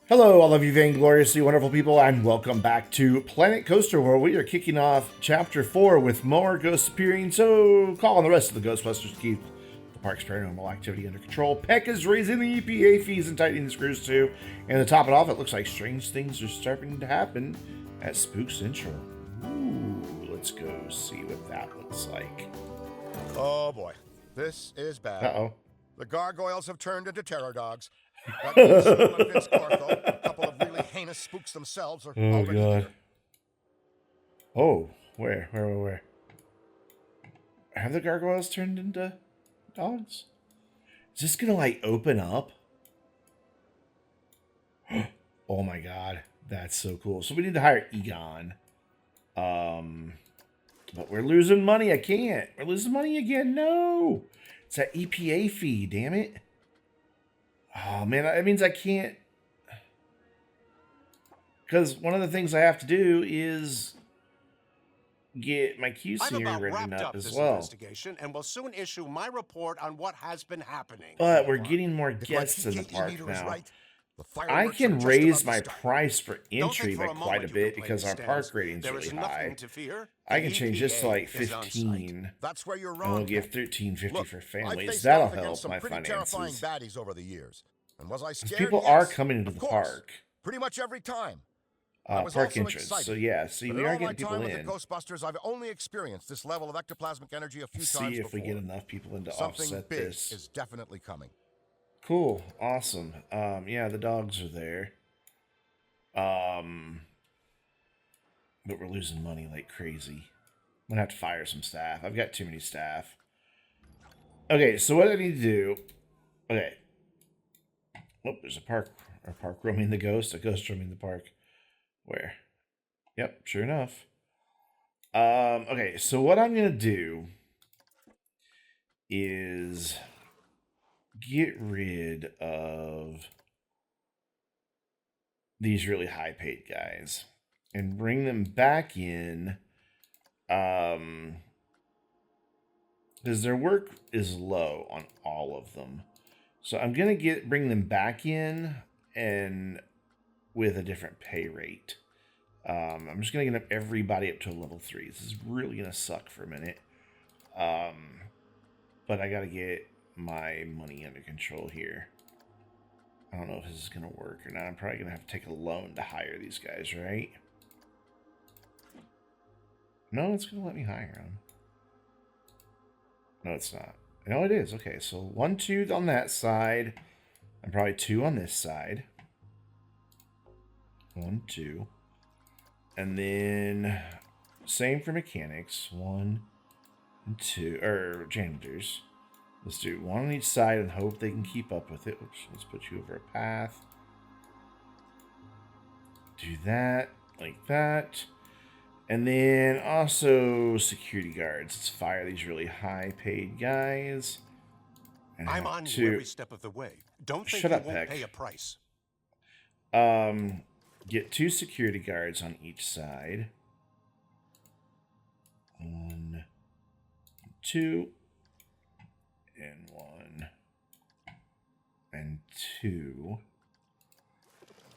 Hello, all of you vaingloriously wonderful people, and welcome back to Planet Coaster, where we are kicking off Chapter 4 with more ghosts appearing. So, call on the rest of the Ghostbusters to keep the park's paranormal activity under control. Peck is raising the EPA fees and tightening the screws too. And to top it off, it looks like strange things are starting to happen at Spook Central. Ooh, let's go see what that looks like. Oh boy, this is bad. Uh-oh. The gargoyles have turned into terror dogs. That means someone and Vince Cortho, a couple of really heinous spooks themselves, are already here. Oh, where? Have the gargoyles turned into dogs? Is this gonna like open up? Oh my god, that's so cool. So we need to hire Egon. But we're losing money. I can't. We're losing money again. No. It's that EPA fee, damn it. Oh man, that means I can't. Because one of the things I have to do is get my QC written up as well. Investigation and will soon issue my report on what has been happening. But we're getting more guests in the park now. I can raise my price for entry by quite a bit because our park rating's really high. I can change this to like 15. That's where you're And wrong. we'll give $13.50 for families. I've That'll faced off against help my some pretty terrifying finances. baddies over the years. And was I scared? People Yes, are coming into of the course. park. Pretty much every time. I was Park also entrance. excited. So yeah, see, But we in are all my getting people time with in. the Ghostbusters, I've only experienced this level of ectoplasmic energy a few See times if we before. get enough people in to Something offset big this. is definitely coming. Cool, awesome. Yeah, the dogs are there. But we're losing money like crazy. I'm gonna have to fire some staff. I've got too many staff. Okay, so what I need to do? Okay. Oh, there's a park roaming the ghost. A ghost roaming the park. Where? Yep, sure enough. Okay, so what I'm gonna do is get rid of these really high paid guys and bring them back in because their work is low on all of them. So I'm gonna bring them back in and with a different pay rate. I'm just gonna get everybody up to a level 3. This is really gonna suck for a minute. But I gotta get my money under control here. I don't know if this is gonna work or not. I'm probably gonna have to take a loan to hire these guys, right? No, it's gonna let me hire them. No, it's not. No, it is. Okay, so 1, 2 on that side, and probably 2 on this side. 1, 2. And then same for mechanics. 1 and 2, or janitors. Let's do 1 on each side and hope they can keep up with it. Oops, let's put you over a path. Do that, like that. And then also security guards. Let's fire these really high paid guys. And I'm on you every step of the way. Don't think you won't pay a price. Get 2 security guards on each side. 1, 2, and 1, and 2.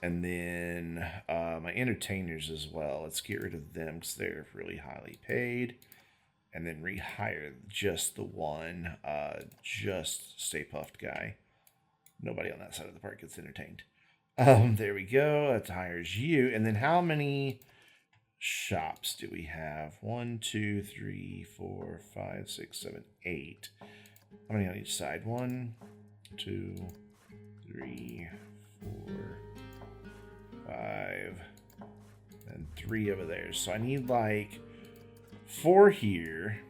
And then my entertainers as well. Let's get rid of them because they're really highly paid. And then rehire just the one, just Stay Puffed guy. Nobody on that side of the park gets entertained. There we go. That hires you. And then how many shops do we have? 1, 2, 3, 4, 5, 6, 7, 8. How many on each side? 1, 2, 3, 4, 5, and 3 over there. So I need like 4 here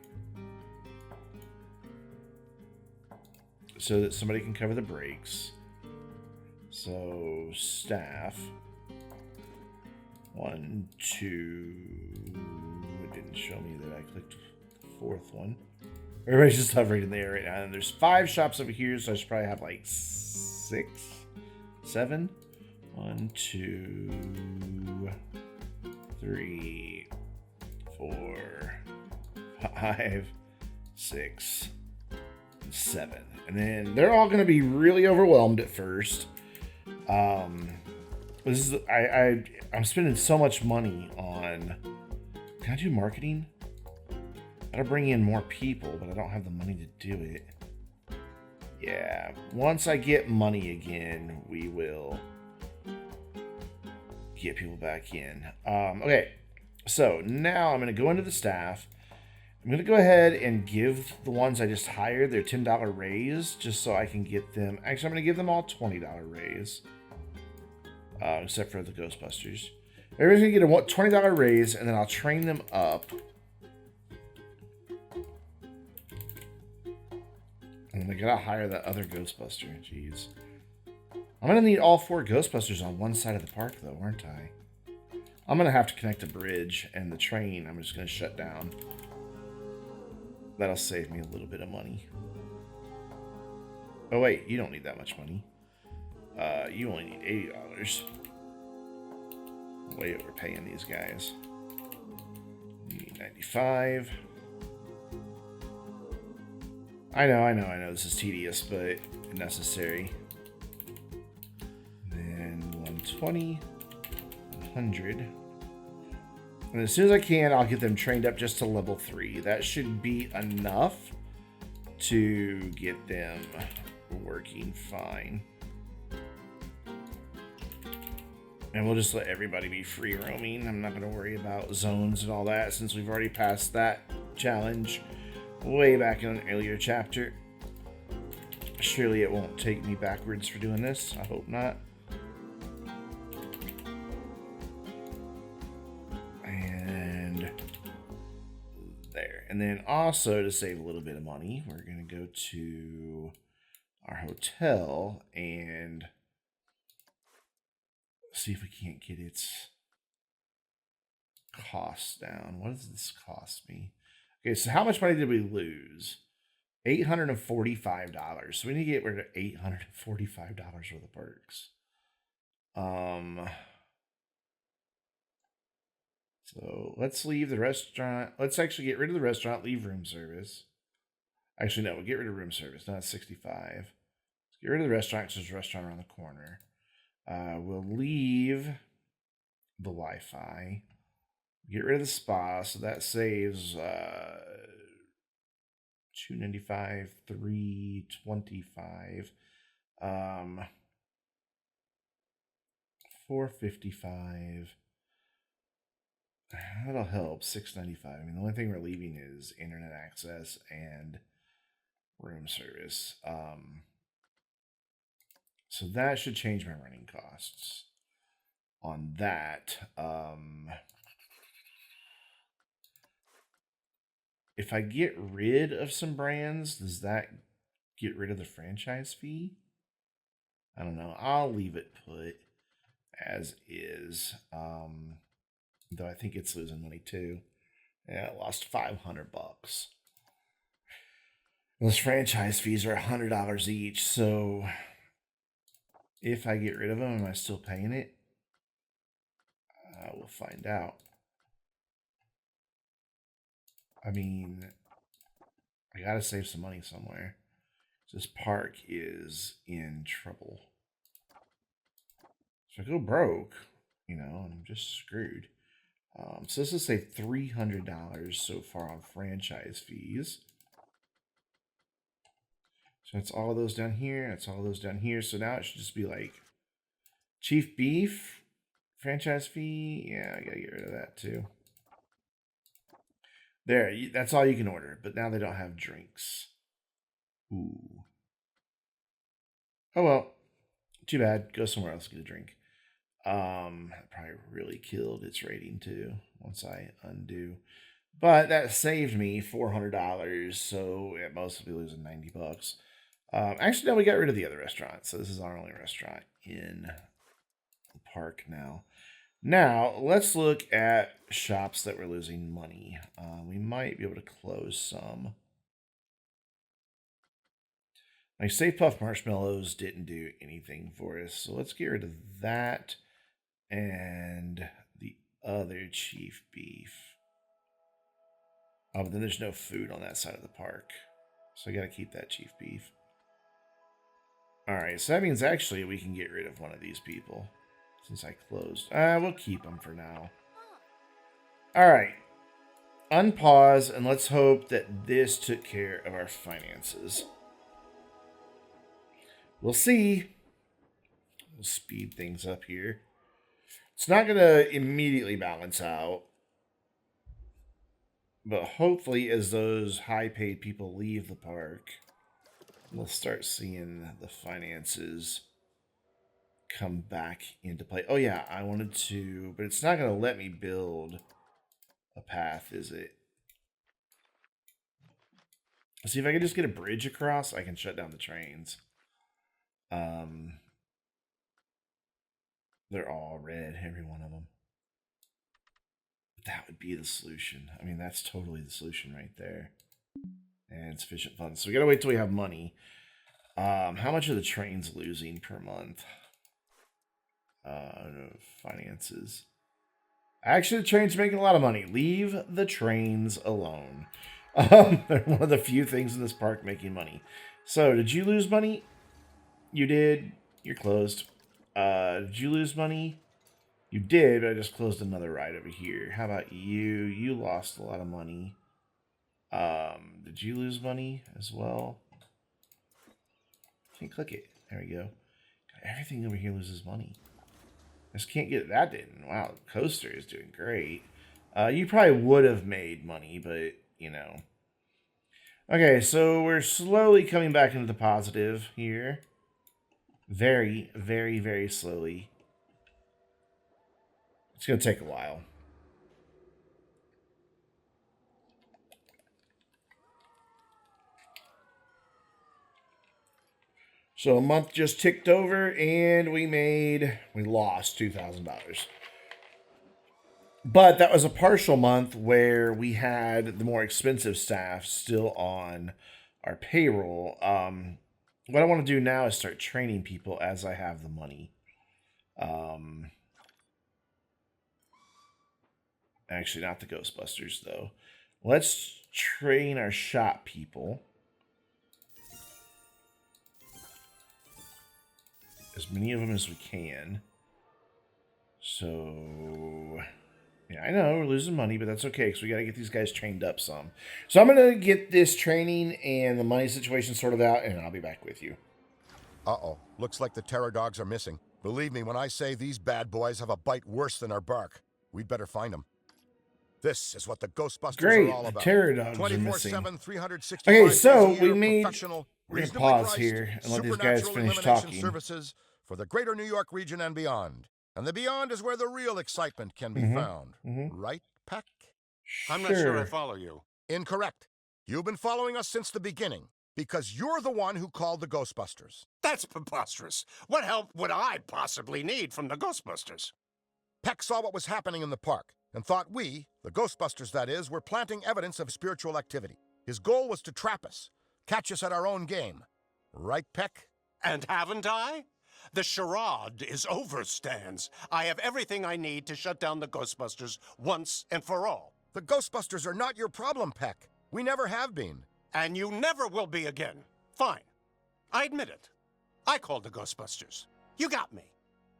so that somebody can cover the breaks. So staff 1, 2. It didn't show me that I clicked the 4th one. Everybody's just hovering in the air right now. And there's 5 shops over here, so I should probably have like 6, 7. 1, 2, 3, 4, 5, 6, 7. And then they're all going to be really overwhelmed at first. This is I'm spending so much money on. Can I do marketing? Gotta bring in more people, but I don't have the money to do it. Yeah, once I get money again, we will get people back in. Okay, so now I'm gonna go into the staff. I'm gonna go ahead and give the ones I just hired their $10 raise, just so I can get them. Actually, I'm gonna give them all $20 raise, except for the Ghostbusters. Everybody's gonna get a $20 raise, and then I'll train them up. And I gotta hire that other Ghostbuster. Jeez. I'm gonna need all 4 Ghostbusters on one side of the park, though, aren't I? I'm gonna have to connect a bridge, and the train I'm just gonna shut down. That'll save me a little bit of money. Oh wait, you don't need that much money. You only need $80. Way overpaying these guys. You need 95. I know. This is tedious, but necessary. Then 120, 100. And as soon as I can, I'll get them trained up just to level 3. That should be enough to get them working fine. And we'll just let everybody be free roaming. I'm not going to worry about zones and all that, since we've already passed that challenge way back in an earlier chapter. Surely it won't take me backwards for doing this. I hope not. And there. And then also, to save a little bit of money, we're going to go to our hotel and see if we can't get its costs down. What does this cost me? Okay, so how much money did we lose? $845. So we need to get rid of $845 worth of perks. So let's leave the restaurant. Let's actually get rid of the restaurant, leave room service. Actually, no, we'll get rid of room service. Not 65. Let's get rid of the restaurant because there's a restaurant around the corner. We'll leave the Wi-Fi. Get rid of the spa, so that saves $295, $325, $455. That'll help. $695. I mean, the only thing we're leaving is internet access and room service. So that should change my running costs on that. If I get rid of some brands, does that get rid of the franchise fee? I don't know. I'll leave it put as is. Though I think it's losing money too. Yeah, it lost $500. Those franchise fees are $100 each, so if I get rid of them, am I still paying it? We'll find out. I mean, I gotta save some money somewhere. This park is in trouble. So if I go broke, I'm just screwed. So this will save $300 so far on franchise fees. So that's all those down here. That's all those down here. So now it should just be like Chief Beef, franchise fee. Yeah, I gotta get rid of that too. There, that's all you can order. But now they don't have drinks. Ooh. Oh well. Too bad. Go somewhere else, get a drink. Probably really killed its rating too once I undo. But that saved me $400, so at most we'll be losing $90. Actually, no, we got rid of the other restaurant, so this is our only restaurant in the park now. Now, let's look at shops that we're losing money. We might be able to close some. Like Safe Puff Marshmallows didn't do anything for us, so let's get rid of that and the other Chief Beef. Oh, but then there's no food on that side of the park, so I gotta keep that Chief Beef. Alright, so that means actually we can get rid of one of these people. since I closed. We'll keep them for now. All right. Unpause, and let's hope that this took care of our finances. We'll see. We'll speed things up here. It's not going to immediately balance out. But hopefully, as those high-paid people leave the park, we'll start seeing the finances come back into play. Oh, yeah, I wanted to... But it's not going to let me build a path, is it? See, if I can just get a bridge across, I can shut down the trains. They're all red, every one of them. That would be the solution. I mean, that's totally the solution right there. And sufficient funds. So we gotta wait till we have money. How much are the trains losing per month? Finances. Actually, the trains are making a lot of money. Leave the trains alone. They're one of the few things in this park making money. So, did you lose money? You did. You're closed. Did you lose money? You did, but I just closed another ride over here. How about you? You lost a lot of money. Did you lose money as well? Can't click it. There we go. God, everything over here loses money. I just can't get that in. Wow, Coaster is doing great. You probably would have made money, but, you know. Okay, so we're slowly coming back into the positive here. Very, very, very slowly. It's going to take a while. So a month just ticked over, and we lost $2,000. But that was a partial month where we had the more expensive staff still on our payroll. What I want to do now is start training people as I have the money. Actually, not the Ghostbusters, though. Let's train our shop people. As many of them as we can. So, yeah, I know we're losing money, but that's okay because we got to get these guys trained up some. So I'm going to get this training and the money situation sorted out, and I'll be back with you. Uh-oh. Looks like the terror dogs are missing. Believe me when I say these bad boys have a bite worse than our bark. We'd better find them. This is what the Ghostbusters are all Great, the about. terror dogs are missing. 24/7, 365 Okay, so days a year, we're professional, going to reasonably pause priced, here and let these guys supernatural finish elimination talking. services for the greater New York region and beyond. And the beyond is where the real excitement can be found. Right, Peck? I'm not sure I follow you. Incorrect. You've been following us since the beginning because you're the one who called the Ghostbusters. That's preposterous. What help would I possibly need from the Ghostbusters? Peck saw what was happening in the park and thought we, the Ghostbusters that is, were planting evidence of spiritual activity. His goal was to trap us, catch us at our own game. Right, Peck? And haven't I? The charade is over, Stans. I have everything I need to shut down the Ghostbusters once and for all. The Ghostbusters are not your problem, Peck. We never have been. And you never will be again. Fine. I admit it. I called the Ghostbusters. You got me.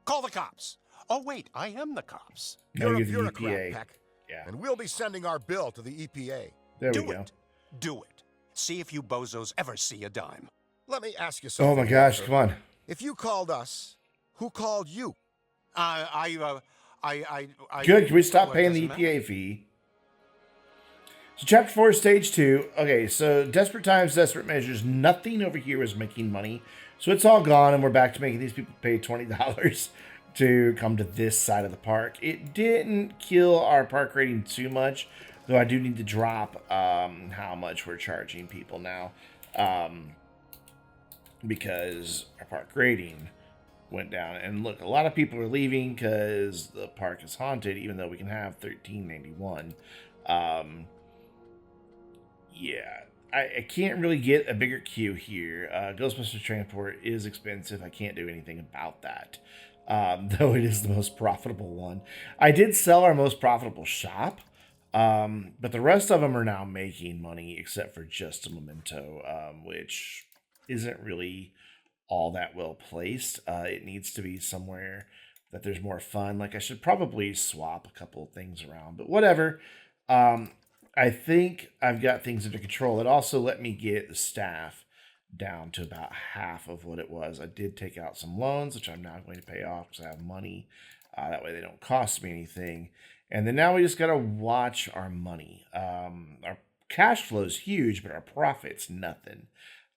Call the cops. Oh, wait, I am the cops. No, You're a you're the bureaucrat, EPA. Peck. Yeah. And we'll be sending our bill to the EPA. There Do we go. it. Do it. See if you bozos ever see a dime. Let me ask you something. Oh my gosh, Walter. come on. If you called us, who called you? I Good, can we stop well, paying the doesn't EPA fee? So chapter 4, stage 2. Okay, so desperate times, desperate measures. Nothing over here is making money. So it's all gone, and we're back to making these people pay $20 to come to this side of the park. It didn't kill our park rating too much, though I do need to drop how much we're charging people now. Because our park rating went down. And look, a lot of people are leaving because the park is haunted, even though we can have $13.91. Yeah, I can't really get a bigger queue here. Ghostbusters Transport is expensive. I can't do anything about that, though it is the most profitable one. I did sell our most profitable shop, but the rest of them are now making money, except for Just a Memento, which isn't really all that well placed. It needs to be somewhere that there's more fun. Like, I should probably swap a couple of things around, but whatever. I think I've got things under control. It also let me get the staff down to about half of what it was. I did take out some loans, which I'm now going to pay off because I have money. That way they don't cost me anything. And then now we just got to watch our money. Our cash flow is huge, but our profit's nothing.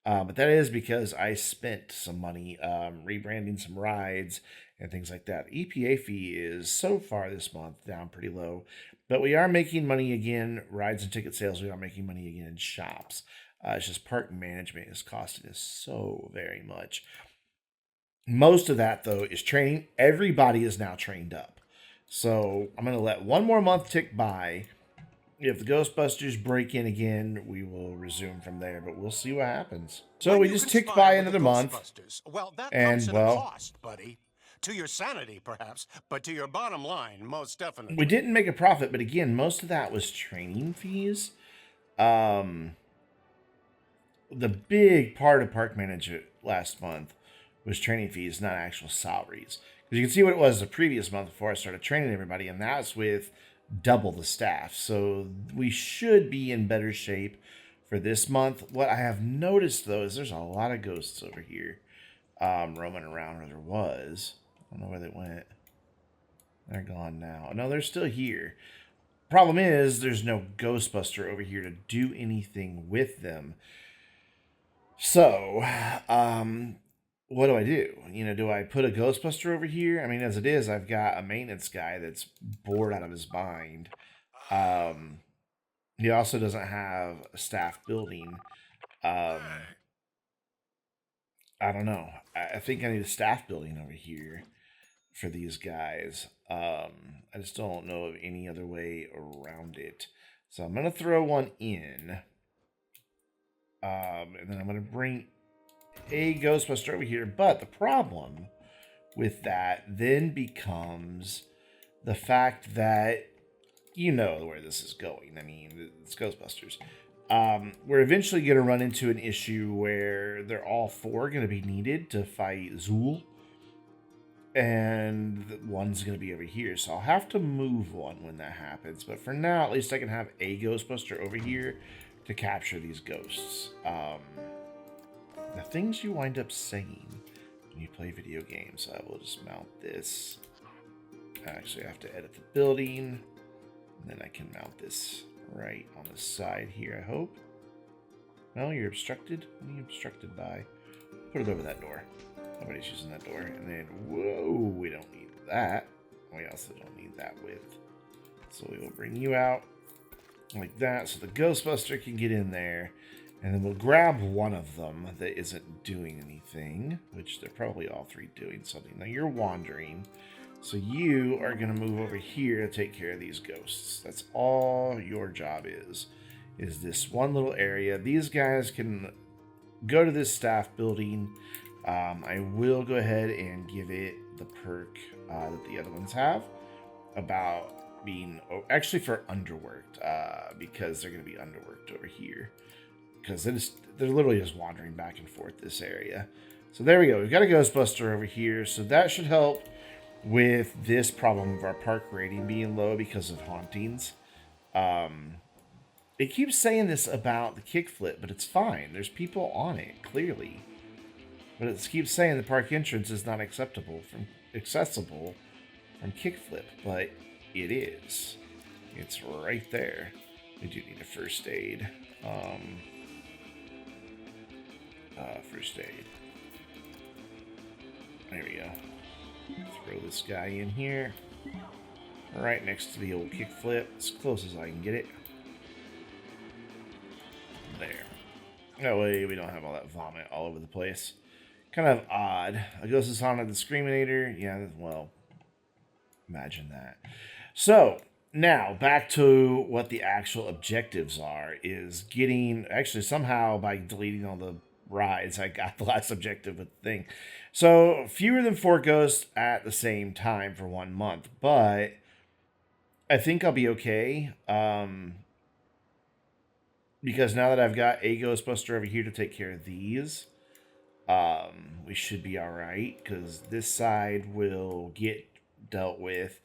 But that is because I spent some money rebranding some rides and things like that. EPA fee is so far this month down pretty low, but we are making money again. Rides and ticket sales, we are making money again in shops. It's just park management is costing us so very much. Most of that, though, is training. Everybody is now trained up. So I'm going to let one more month tick by. If the Ghostbusters break in again, we will resume from there, but we'll see what happens. So we just ticked by another month. Well, that and, comes at well, a cost, buddy. To your sanity, perhaps, but to your bottom line, most definitely. We didn't make a profit, but again, most of that was training fees. The big part of Park Manager last month was training fees, not actual salaries. Because you can see what it was the previous month before I started training everybody, and that's with double the staff. So we should be in better shape for this month. What I have noticed, though, is there's a lot of ghosts over here roaming around, or there was. I don't know where they went. They're gone now. No, they're still here. Problem is, there's no Ghostbuster over here to do anything with them. So, what do I do? You know, do I put a Ghostbuster over here? I mean, as it is, I've got a maintenance guy that's bored out of his mind. He also doesn't have a staff building. I don't know. I think I need a staff building over here for these guys. I just don't know of any other way around it. So I'm going to throw one in. And then I'm going to bring a Ghostbuster over here. But the problem with that then becomes the fact that you know where this is going. I mean, it's Ghostbusters. We're eventually going to run into an issue where they're all four going to be needed to fight Zool. And one's going to be over here. So I'll have to move one when that happens. But for now, at least I can have a Ghostbuster over here to capture these ghosts. The things you wind up saying when you play video games. I will just mount this. Actually, I have to edit the building. And then I can mount this right on the side here, I hope. No, you're obstructed? What are you obstructed by? Put it over that door. Nobody's using that door. And then, whoa, we don't need that. We also don't need that width. So we will bring you out like that so the Ghostbuster can get in there. And then we'll grab one of them that isn't doing anything, which they're probably all three doing something. Now you're wandering. So you are going to move over here to take care of these ghosts. That's all your job is this one little area. These guys can go to this staff building. I will go ahead and give it the perk that the other ones have about being actually for underworked because they're going to be underworked over here because they're literally just wandering back and forth this area. So there we go. We've got a Ghostbuster over here, so that should help with this problem of our park rating being low because of hauntings. It keeps saying this about the kickflip, but it's fine. There's people on it, clearly. But it keeps saying the park entrance is not accessible from kickflip, but it is. It's right there. We do need a first aid. First aid. There we go. Throw this guy in here. Right next to the old kickflip. As close as I can get it. There. That way we don't have all that vomit all over the place. Kind of odd. A ghost is haunted the Screaminator. Yeah, well, imagine that. So, now, back to what the actual objectives are, is getting, actually somehow by deleting all the rides, I got the last objective with the thing. So, fewer than 4 ghosts at the same time for 1 month, but I think I'll be okay, because now that I've got a Ghostbuster over here to take care of these, we should be alright, because this side will get dealt with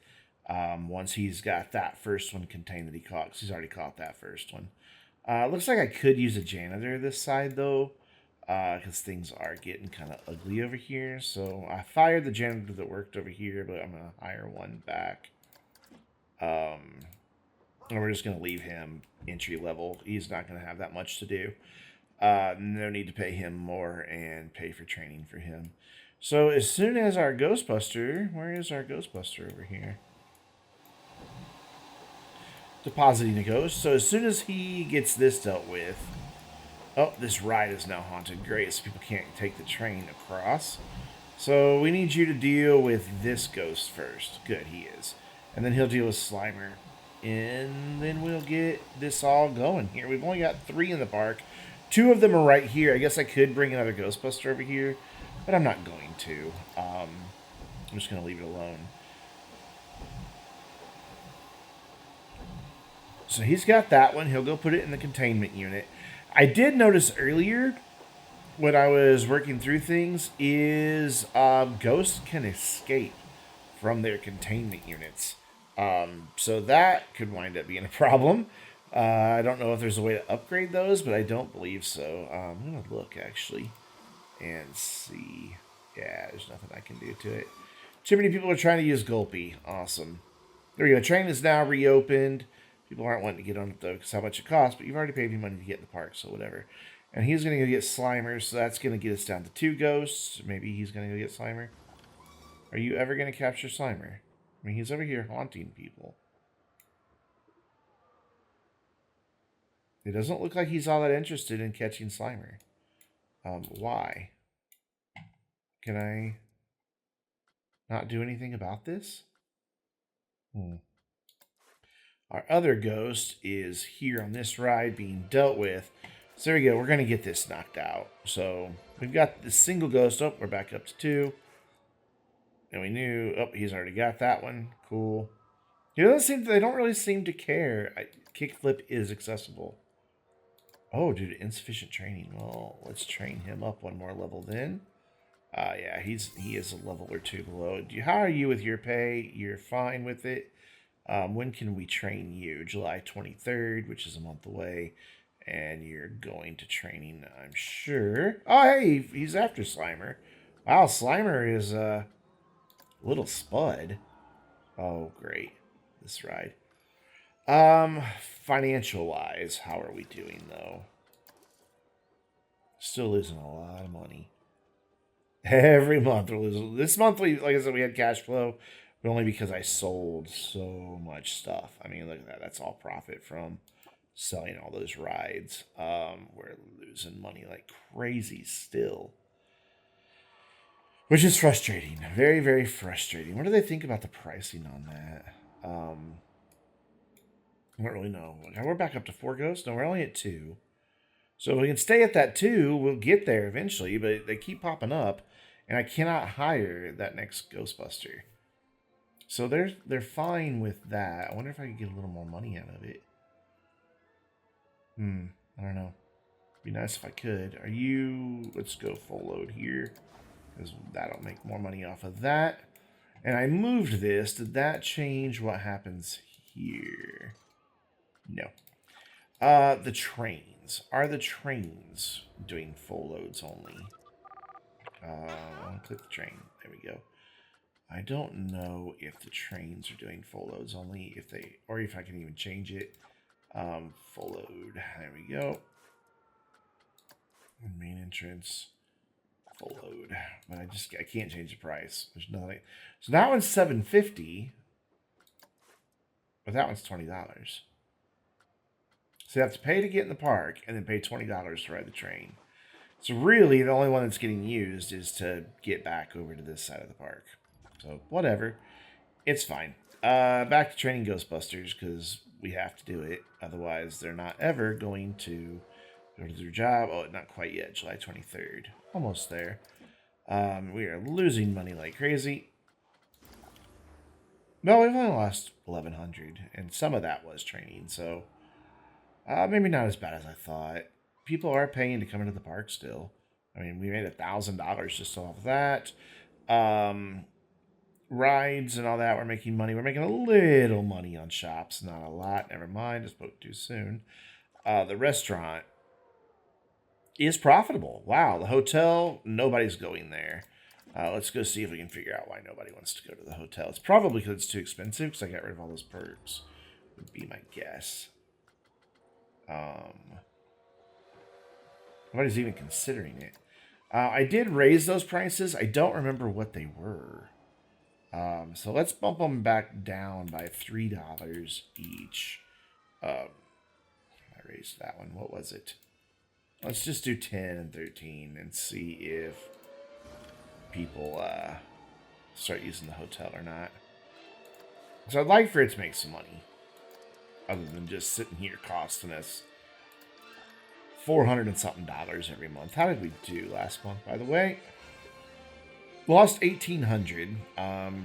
once he's got that first one contained that he caught, because he's already caught that first one. Looks like I could use a janitor this side, though, because things are getting kind of ugly over here. So I fired the janitor that worked over here, but I'm going to hire one back. And we're just going to leave him entry level. He's not going to have that much to do. No need to pay him more and pay for training for him. So as soon as our Ghostbuster, where is our Ghostbuster over here? Depositing a ghost. So as soon as he gets this dealt with, oh, this ride is now haunted. Great, so people can't take the train across. So we need you to deal with this ghost first. Good, he is. And then he'll deal with Slimer. And then we'll get this all going here. We've only got 3 in the park. 2 of them are right here. I guess I could bring another Ghostbuster over here, but I'm not going to. I'm just going to leave it alone. So he's got that one. He'll go put it in the containment unit. I did notice earlier when I was working through things is ghosts can escape from their containment units. So that could wind up being a problem. I don't know if there's a way to upgrade those, but I don't believe so. I'm going to look, actually, and see. Yeah, there's nothing I can do to it. Too many people are trying to use Gulpy. Awesome. There we go. Train is now reopened. People aren't wanting to get on it, though, because how much it costs, but you've already paid me money to get in the park, so whatever. And he's going to go get Slimer, so that's going to get us down to 2 ghosts. Maybe he's going to go get Slimer. Are you ever going to capture Slimer? I mean, he's over here haunting people. It doesn't look like he's all that interested in catching Slimer. Why? Can I not do anything about this? Our other ghost is here on this ride being dealt with. So there we go. We're going to get this knocked out. So we've got this single ghost. Oh, we're back up to 2. And we knew, oh, he's already got that one. Cool. They don't really seem to care. Kickflip is accessible. Oh, due to insufficient training. Well, let's train him up one more level then. Yeah, he is a level or 2 below. How are you with your pay? You're fine with it. When can we train you? July 23rd, which is a month away. And you're going to training, I'm sure. Oh, hey, he's after Slimer. Wow, Slimer is a little spud. Oh, great. This ride. Financial-wise, how are we doing, though? Still losing a lot of money. Every month we're losing. This month, like I said, we had cash flow, but only because I sold so much stuff. I mean, look at that. That's all profit from selling all those rides. We're losing money like crazy still. Which is frustrating. Very, very frustrating. What do they think about the pricing on that? I don't really know. We're back up to 4 ghosts? No, we're only at 2. So if we can stay at that 2, we'll get there eventually, but they keep popping up, and I cannot hire that next Ghostbuster. So they're fine with that. I wonder if I could get a little more money out of it. I don't know. It'd be nice if I could. Let's go full load here, because that'll make more money off of that. And I moved this. Did that change what happens here? No. The trains. Are the trains doing full loads only? I'll click the train. There we go. I don't know if the trains are doing full loads only, or if I can even change it. Full load. There we go. Main entrance. Full load. But I can't change the price. There's nothing. So that one's $7.50. But that one's $20. So you have to pay to get in the park and then pay $20 to ride the train. So really, the only one that's getting used is to get back over to this side of the park. So whatever. It's fine. Back to training Ghostbusters because we have to do it. Otherwise, they're not ever going to go to their job. Oh, not quite yet. July 23rd. Almost there. We are losing money like crazy. No, we've only lost 1,100. And some of that was training. So maybe not as bad as I thought. People are paying to come into the park still. I mean, we made $1,000 just off of that. rides and all that, we're making money. We're making a little money on shops, not a lot. Never mind, I spoke too soon. The restaurant is profitable. Wow, the hotel, nobody's going there. Let's go see if we can figure out why nobody wants to go to the hotel. It's probably because it's too expensive, because I got rid of all those perks, would be my guess. Nobody's even considering it. I did raise those prices. I don't remember what they were. So let's bump them back down by $3 each. I raised that one. What was it? Let's just do 10 and 13 and see if people start using the hotel or not. So I'd like for it to make some money, other than just sitting here costing us $400 and something every month. How did we do last month, by the way? Lost 1,800.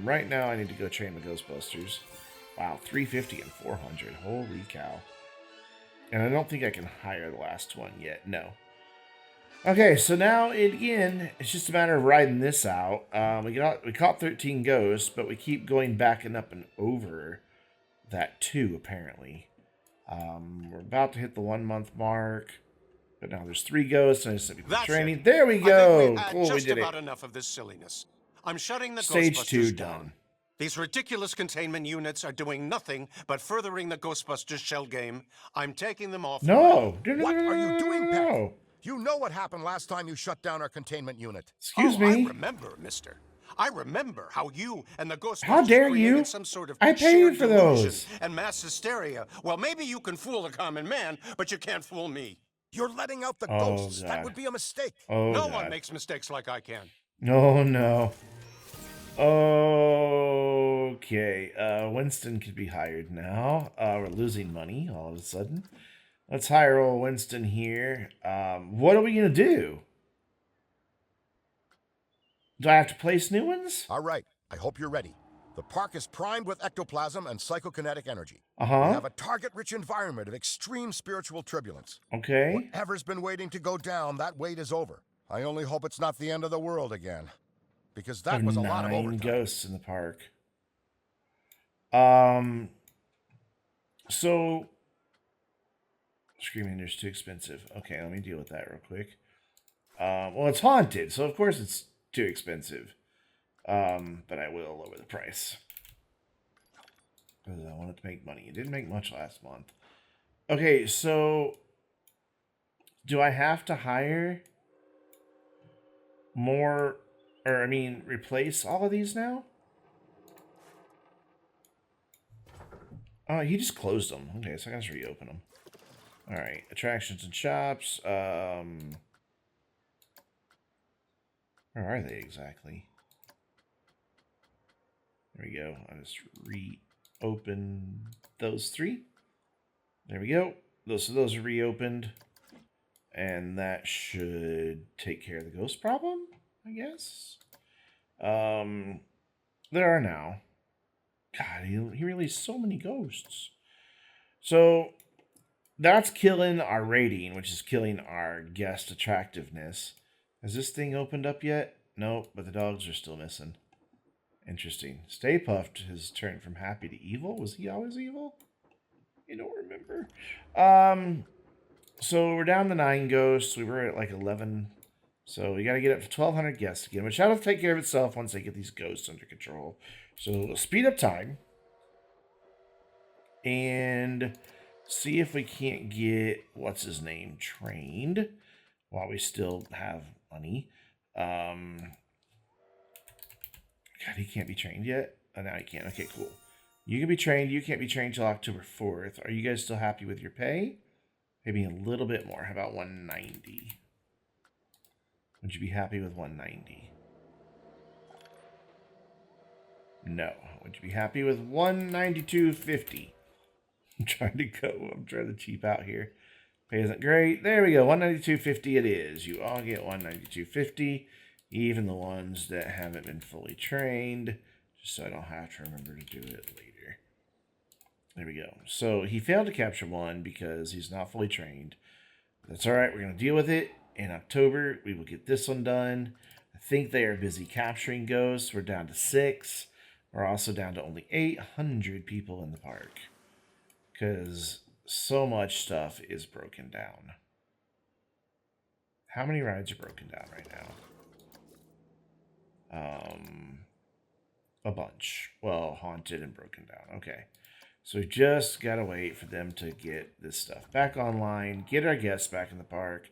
Right now I need to go train the Ghostbusters. Wow, 350 and 400. Holy cow. And I don't think I can hire the last one yet. No. Okay, so now again, it's just a matter of riding this out. We caught 13 ghosts, but we keep going back and up and over that too, apparently. We're about to hit the 1 month mark. But now there's 3 ghosts, and I just said people training. It. There we go. Cool, we did about it. Enough of this silliness. I'm shutting the Stage Ghostbusters 2 down. done. These ridiculous containment units are doing nothing but furthering the Ghostbusters shell game. I'm taking them off. No. What are you doing, Peck? You know what happened last time you shut down our containment unit. Excuse me. I remember, mister. I remember how you and the Ghostbusters How dare created you? some sort of I pay you shared for delusion those. and mass hysteria. Well, maybe you can fool the common man, but you can't fool me. You're letting out the Oh, ghosts. God. That would be a mistake. Oh, No God. one makes mistakes like I can. Oh, no. Okay. Winston could be hired now. We're losing money all of a sudden. Let's hire old Winston here. What are we going to do? Do I have to place new ones? All right. I hope you're ready. The park is primed with ectoplasm and psychokinetic energy. Uh-huh. We have a target-rich environment of extreme spiritual turbulence. Okay. Whatever's been waiting to go down, that wait is over. I only hope it's not the end of the world again. Because that was a lot of 9 overtime. ghosts in the park. So Screaming Ender's too expensive. Okay, let me deal with that real quick. Well, it's haunted, so of course it's too expensive. But I will lower the price. Because I wanted to make money. It didn't make much last month. Okay, so do I have to hire more, or I mean, replace all of these now? Oh, he just closed them. Okay, so I can just reopen them. All right, attractions and shops. Where are they exactly? There we go. I'll just reopen those 3. There we go. Those are reopened. And that should take care of the ghost problem, I guess. There are now. God, he released so many ghosts. So that's killing our rating, which is killing our guest attractiveness. Has this thing opened up yet? Nope, but the dogs are still missing. Interesting. Stay Puffed has turned from happy to evil. Was he always evil? I don't remember. So we're down to 9 ghosts. We were at like 11. So we got to get up to 1,200 guests again, which that'll take care of itself once they get these ghosts under control. So we'll speed up time and see if we can't get what's his name trained while we still have money. God, he can't be trained yet. Oh, now he can. Okay, cool. You can be trained. You can't be trained till October 4th. Are you guys still happy with your pay? Maybe a little bit more. How about 190? Would you be happy with 190? No. Would you be happy with 192.50? I'm trying to cheap out here. Pay isn't great. There we go. 192.50 it is. You all get 192.50. Even the ones that haven't been fully trained, just so I don't have to remember to do it later. There we go. So he failed to capture 1 because he's not fully trained. That's all right. We're going to deal with it. In October, we will get this one done. I think they are busy capturing ghosts. We're down to 6. We're also down to only 800 people in the park. Because so much stuff is broken down. How many rides are broken down right now? A bunch. Well, haunted and broken down. Okay. So we just got to wait for them to get this stuff back online, get our guests back in the park,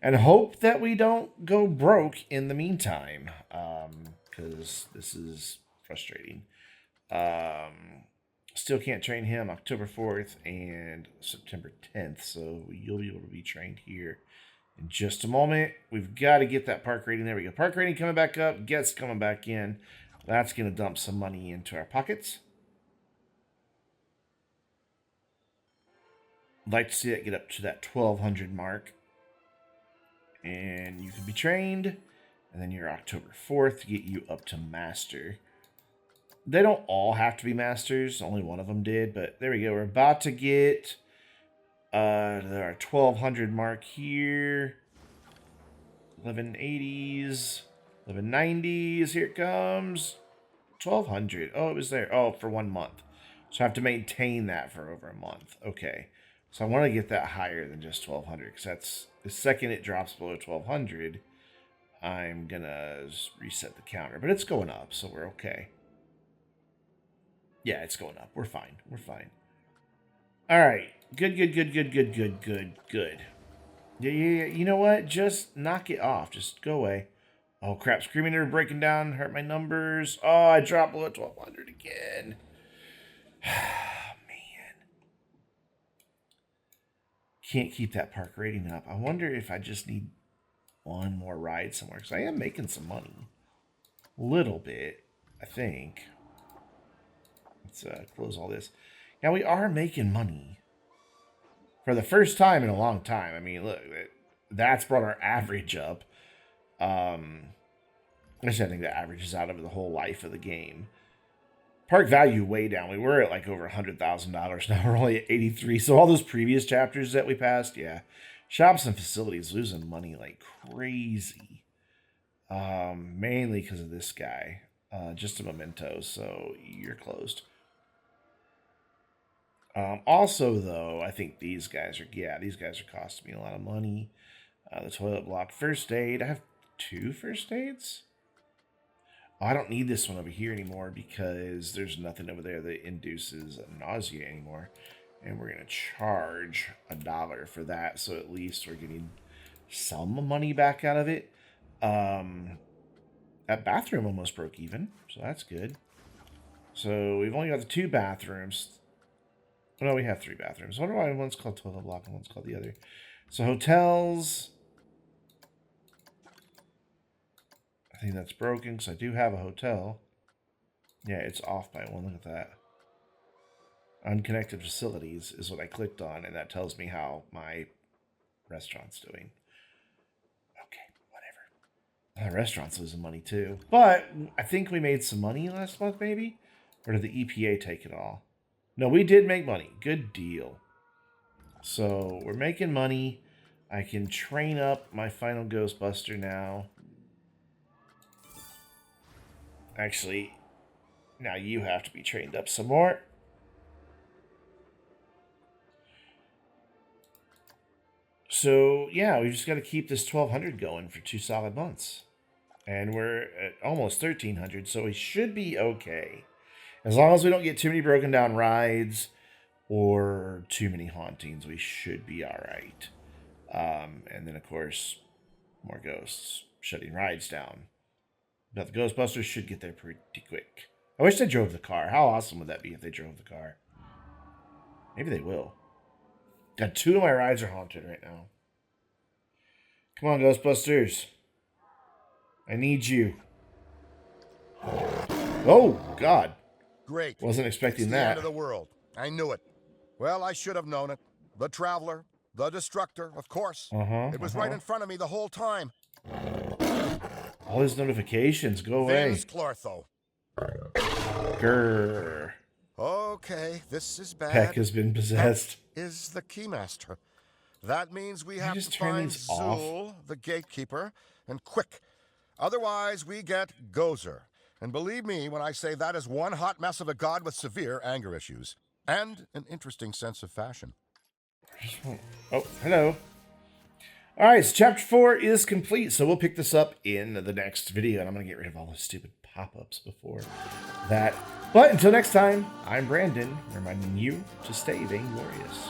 and hope that we don't go broke in the meantime. Because this is frustrating. Still can't train him October 4th and September 10th. So you'll be able to be trained here in just a moment. We've got to get that park rating. There we go. Park rating coming back up. Guests coming back in. That's going to dump some money into our pockets. I'd like to see that get up to that 1,200 mark. And you can be trained. And then your October 4th to get you up to master. They don't all have to be masters. Only one of them did. But there we go. We're about to get our 1,200 mark here. 1180s. 1190s. Here it comes. 1,200. Oh, it was there. Oh, for 1 month. So I have to maintain that for over a month. Okay. So I want to get that higher than just 1,200. Because that's the second it drops below 1,200, I'm going to reset the counter. But it's going up, so we're okay. Yeah, it's going up. We're fine. We're fine. All right. Good. Yeah. You know what? Just knock it off. Just go away. Oh, crap. Screaming or breaking down. Hurt my numbers. Oh, I dropped below 1,200 again. Man. Can't keep that park rating up. I wonder if I just need one more ride somewhere. Because I am making some money. A little bit, I think. Let's close all this. Yeah, we are making money. For the first time in a long time. I mean, look, that's brought our average up. Actually, I think the average is out over the whole life of the game. Park value way down. We were at like over $100,000. Now we're only at 83. So all those previous chapters that we passed, yeah. Shops and facilities losing money like crazy. Mainly because of this guy. Just a memento, so you're closed. Also, though, I think these guys are costing me a lot of money. The toilet block. First aid. I have 2 first aids? Oh, I don't need this one over here anymore because there's nothing over there that induces nausea anymore. And we're going to charge $1 for that, so at least we're getting some money back out of it. That bathroom almost broke even, so that's good. So we've only got the 2 bathrooms. Oh, no, we have 3 bathrooms. I wonder why one's called toilet block and one's called the other. So hotels. I think that's broken because I do have a hotel. Yeah, it's off by 1. Look at that. Unconnected facilities is what I clicked on, and that tells me how my restaurant's doing. Okay, whatever. The restaurant's losing money too. But I think we made some money last month, maybe? Or did the EPA take it all? No, we did make money. Good deal. So we're making money. I can train up my final Ghostbuster now. Actually, now you have to be trained up some more. So, yeah, we just got to keep this 1,200 going for 2 solid months. And we're at almost 1,300, so we should be okay. As long as we don't get too many broken down rides or too many hauntings, we should be all right. And then, of course, more ghosts shutting rides down. But the Ghostbusters should get there pretty quick. I wish they drove the car. How awesome would that be if they drove the car? Maybe they will. Got 2 of my rides are haunted right now. Come on, Ghostbusters. I need you. Oh, God. Great. Wasn't expecting it's that. The end of the world. I knew it. Well, I should have known it. The Traveler, the Destructor, of course. It was right in front of me the whole time. All his notifications, go away. Vince Clortho. Grrr. Okay, this is bad. Peck has been possessed. Peck is the keymaster. That means we have just to turn find these off? Zool, the gatekeeper, and quick. Otherwise, we get Gozer. And believe me when I say that is one hot mess of a god with severe anger issues. And an interesting sense of fashion. Oh, hello. All right, so chapter 4 is complete, so we'll pick this up in the next video, and I'm going to get rid of all those stupid pop-ups before that. But until next time, I'm Brandon, reminding you to stay vainglorious.